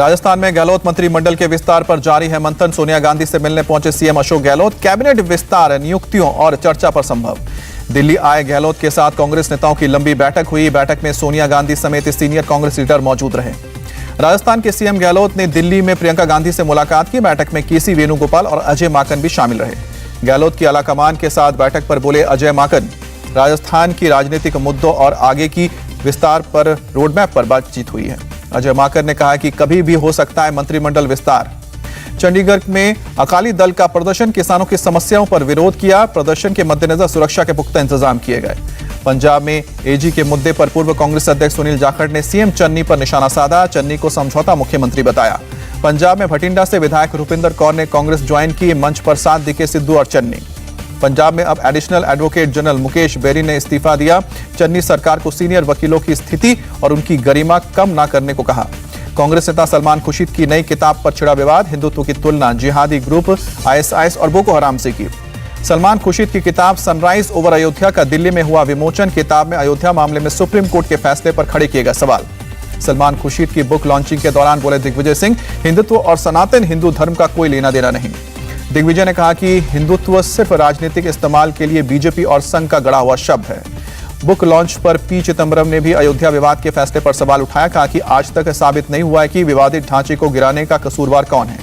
राजस्थान में गहलोत मंत्रिमंडल के विस्तार पर जारी है मंथन। सोनिया गांधी से मिलने पहुंचे सीएम अशोक गहलोत। कैबिनेट विस्तार, नियुक्तियों और चर्चा पर संभव। दिल्ली आए गहलोत के साथ कांग्रेस नेताओं की लंबी बैठक हुई। बैठक में सोनिया गांधी समेत सीनियर कांग्रेस लीडर मौजूद रहे। राजस्थान के सीएम गहलोत ने दिल्ली में प्रियंका गांधी से मुलाकात की। बैठक में केसी वेणुगोपाल और अजय माकन भी शामिल रहे। गहलोत की आलाकमान के साथ बैठक पर बोले अजय माकन। राजस्थान की राजनीतिक मुद्दों और आगे की विस्तार पर रोडमैप पर बातचीत हुई है। अजय माकन ने कहा कि कभी भी हो सकता है मंत्रिमंडल विस्तार। चंडीगढ़ में अकाली दल का प्रदर्शन, किसानों की समस्याओं पर विरोध किया। प्रदर्शन के मद्देनजर सुरक्षा के पुख्ता इंतजाम किए गए। पंजाब में एजी के मुद्दे पर पूर्व कांग्रेस अध्यक्ष सुनील जाखड़ ने सीएम चन्नी पर निशाना साधा। चन्नी को समझौता मुख्यमंत्री बताया। पंजाब में भटिंडा से विधायक रुपिंदर कौर ने कांग्रेस ज्वाइन की। मंच पर साथ दिखे सिद्धू और चन्नी। पंजाब में अब additional advocate general Mukesh Beri ने इस्तीफा दिया। चन्नी सरकार को सीनियर वकीलों की स्थिति और उनकी गरिमा कम न करने को कहा। कांग्रेस नेता सलमान खुर्शीद की नई किताब पर छिड़ा विवाद। हिंदुत्व की तुलना जिहादी ग्रुप आईएसआईएस और बोको हराम से की। सलमान खुर्शीद की किताब सनराइज ओवर अयोध्या का दिल्ली में हुआ विमोचन। किताब में अयोध्या मामले में सुप्रीम कोर्ट के फैसले पर खड़े किए गए सवाल। सलमान खुर्शीद की बुक लॉन्चिंग के दौरान बोले दिग्विजय सिंह, हिंदुत्व और सनातन हिंदू धर्म का कोई लेना देना नहीं। दिग्विजय ने कहा कि हिंदुत्व सिर्फ राजनीतिक इस्तेमाल के लिए बीजेपी और संघ का गढ़ा हुआ शब्द है। बुक लॉन्च पर पी चिदंबरम ने भी अयोध्या विवाद के फैसले पर सवाल उठाया। कहा कि आज तक साबित नहीं हुआ है कि विवादित ढांचे को गिराने का कसूरवार कौन है।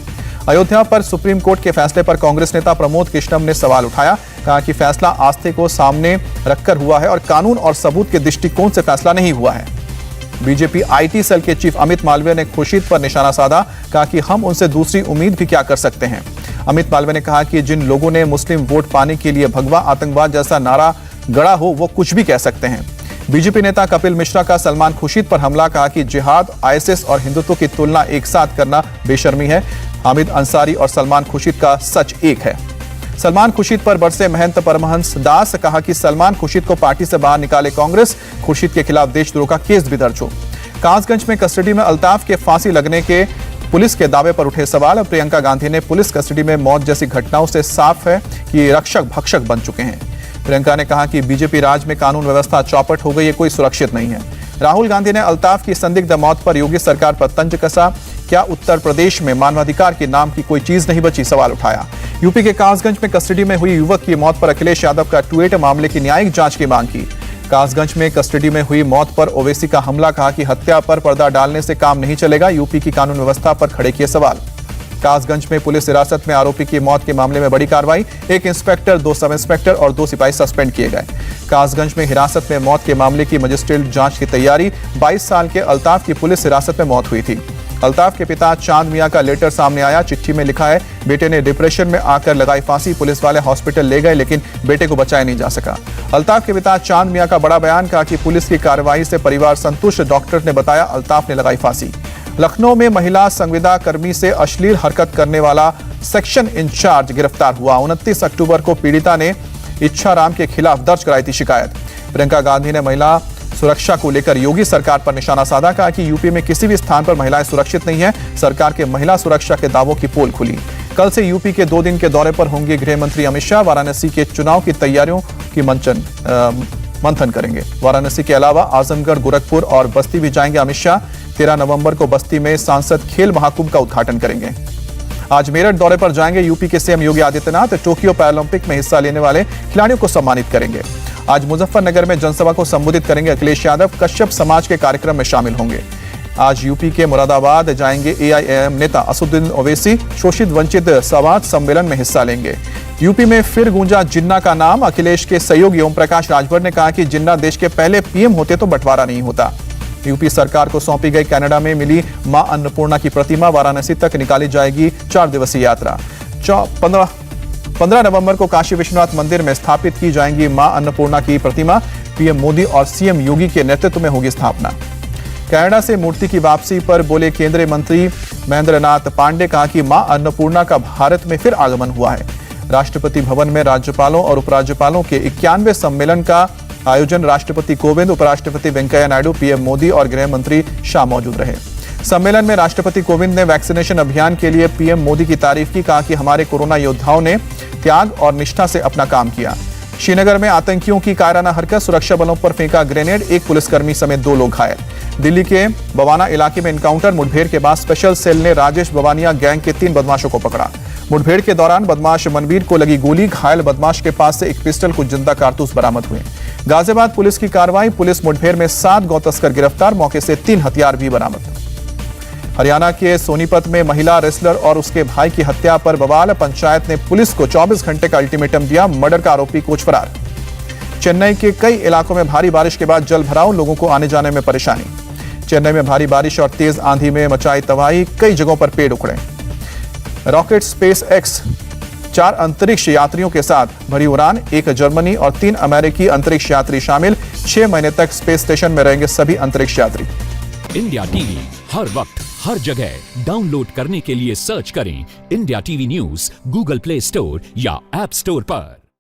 अयोध्या पर सुप्रीम कोर्ट के फैसले पर कांग्रेस नेता प्रमोद कृष्णम ने सवाल उठाया। कहा कि फैसला आस्थे को सामने रखकर हुआ है और कानून और सबूत के दृष्टिकोण से फैसला नहीं हुआ है। बीजेपी आईटी सेल के चीफ अमित मालवीय ने खुर्शीद पर निशाना साधा। कहा कि हम उनसे दूसरी उम्मीद भी क्या कर सकते हैं। अमित मालवीय ने कहा कि जिन लोगों ने मुस्लिम वोट पाने के लिए भगवा आतंकवाद जैसा नारा गढ़ा हो वो कुछ भी कह सकते हैं। बीजेपी नेता कपिल मिश्रा का सलमान खुर्शीद पर हमला। कहा कि जिहाद, आईएसआईएस और हिंदुत्व की तुलना एक साथ करना बेशर्मी है। हामिद अंसारी और सलमान खुर्शीद का सच एक है। सलमान खुर्शीद पर बरसे महंत परमहंस दास। कहा कि सलमान खुर्शीद को पार्टी से बाहर निकाले कांग्रेस। खुर्शीद के खिलाफ देशद्रोह का केस भी दर्ज हो। कासगंज में कस्टडी में अल्ताफ के फांसी लगने के पुलिस के दावे पर उठे सवाल। प्रियंका गांधी ने पुलिस कस्टडी में मौत जैसी घटनाओं से साफ है कि रक्षक भक्षक बन चुके हैं। प्रियंका ने कहा कि बीजेपी राज में कानून व्यवस्था चौपट हो गई है, कोई सुरक्षित नहीं है। राहुल गांधी ने अल्ताफ की संदिग्ध मौत पर योगी सरकार पर तंज कसा। क्या उत्तर प्रदेश में मानवाधिकार के नाम की कोई चीज नहीं बची, सवाल उठाया। यूपी के कासगंज में कस्टडी में हुई युवक की मौत पर अखिलेश यादव का ट्वीट, मामले की न्यायिक जांच की मांग की। कासगंज में कस्टडी में हुई मौत पर ओवैसी का हमला। कहा कि हत्या पर पर्दा डालने से काम नहीं चलेगा। यूपी की कानून व्यवस्था पर खड़े किए सवाल। कासगंज में पुलिस हिरासत में आरोपी की मौत के मामले में बड़ी कार्रवाई। 1 इंस्पेक्टर, 2 सब इंस्पेक्टर और 2 सिपाही सस्पेंड किए गए। कासगंज में हिरासत में मौत के मामले की मजिस्ट्रेट जांच की तैयारी। 22 साल के अल्ताफ की पुलिस हिरासत में मौत हुई थी। अल्ताफ के पिता चांद मियां का लेटर सामने आया। चिट्ठी में लिखा है, बेटे ने डिप्रेशन में आकर लगाई फांसी। पुलिस वाले हॉस्पिटल ले गए लेकिन बेटे को बचाया नहीं जा सका। अल्ताफ के पिता चांद मियां का बड़ा बयान। कहा कि पुलिस की कार्रवाई से परिवार संतुष्ट। डॉक्टर ने बताया अल्ताफ ने लगाई फांसी। लखनऊ में महिला संविदा कर्मी से अश्लील हरकत करने वाला सेक्शन इंचार्ज गिरफ्तार हुआ। 29 अक्टूबर को पीड़िता ने इच्छाराम के खिलाफ दर्ज कराई थी शिकायत। प्रियंका गांधी ने महिला सुरक्षा को लेकर योगी सरकार पर निशाना साधा। कहा कि यूपी में किसी भी स्थान पर महिलाएं सुरक्षित नहीं है। सरकार के महिला सुरक्षा के दावों की पोल खुली। कल से यूपी के 2 दिन के दौरे पर होंगे गृह मंत्री अमित शाह। वाराणसी के चुनाव की तैयारियों की मंथन करेंगे। वाराणसी के अलावा आजमगढ़, गोरखपुर और बस्ती भी जाएंगे अमित शाह। 13 नवंबर को बस्ती में सांसद खेल महाकुंभ का उद्घाटन करेंगे। आज मेरठ दौरे पर जाएंगे यूपी के CM Yogi Adityanath. Tokyo Paralympic में हिस्सा लेने वाले खिलाड़ियों को सम्मानित करेंगे। आज मुजफ्फरनगर में जनसभा को संबोधित करेंगे अखिलेश यादव। कश्यप समाज के कार्यक्रम में शामिल होंगे। आज यूपी के मुरादाबाद जाएंगे एआईएम नेता असदुद्दीन ओवैसी। शोषित वंचित समाज सम्मेलन में हिस्सा लेंगे। यूपी में फिर गूंजा जिन्ना का नाम। अखिलेश के सहयोगी ओम प्रकाश राजभर ने कहा कि जिन्ना देश के पहले पीएम होते तो बंटवारा नहीं होता। यूपी सरकार को सौंपी गई कनाडा में मिली मां अन्नपूर्णा की प्रतिमा। वाराणसी तक निकाली जाएगी 4 दिवसीय यात्रा। 15 नवंबर को काशी विश्वनाथ मंदिर में स्थापित की जाएंगी मां अन्नपूर्णा की प्रतिमा। पीएम मोदी और सीएम योगी के नेतृत्व में होगी स्थापना। कनाडा से मूर्ति की वापसी पर बोले केंद्रीय मंत्री महेंद्र नाथ पांडे। कहा कि मां अन्नपूर्णा का भारत में फिर आगमन हुआ है। राष्ट्रपति भवन में राज्यपालों और उपराज्यपालों के 91वें सम्मेलन का आयोजन। राष्ट्रपति कोविंद, उपराष्ट्रपति वेंकैया नायडू, पीएम मोदी और गृह मंत्री शाह मौजूद रहे। सम्मेलन में राष्ट्रपति कोविंद ने वैक्सीनेशन अभियान के लिए पीएम मोदी की तारीफ की। कहा कि हमारे कोरोना योद्धाओं ने त्याग और निष्ठा से अपना काम किया। श्रीनगर में आतंकियों की कायराना हरकत। सुरक्षा बलों पर फेंका ग्रेनेड। 1 पुलिसकर्मी समेत 2 लोग घायल। दिल्ली के बवाना इलाके में एनकाउंटर मुठभेड़ के बाद स्पेशल सेल ने राजेश बवानिया गैंग के 3 बदमाशों को पकड़ा। मुठभेड़ के दौरान बदमाश मनवीर को लगी गोली, घायल बदमाश के पास से एक पिस्टल, कुछ जिंदा कारतूस बरामद हुए। गाजियाबाद पुलिस की कार्रवाई, पुलिस मुठभेड़ में 7 गौ तस्कर गिरफ्तार, मौके से 3 हथियार भी बरामद। हरियाणा के सोनीपत में महिला रेसलर और उसके भाई की हत्या पर बवाल, पंचायत ने पुलिस को 24 घंटे का अल्टीमेटम दिया, मर्डर का आरोपी कोच फरार। चेन्नई के कई इलाकों में भारी बारिश के बाद जल भराव, लोगों को आने जाने में परेशानी। चेन्नई में भारी बारिश और तेज आंधी में मचाई तबाही, कई जगहों पर पेड़ उखड़े। रॉकेट स्पेस एक्स 4 अंतरिक्ष यात्रियों के साथ भरी उड़ान, 1 जर्मनी और 3 अमेरिकी अंतरिक्ष यात्री शामिल। 6 महीने तक स्पेस स्टेशन में रहेंगे सभी अंतरिक्ष यात्री। इंडिया टीवी हर वक्त हर जगह डाउनलोड करने के लिए सर्च करें India TV news Google play store या ऐप स्टोर पर।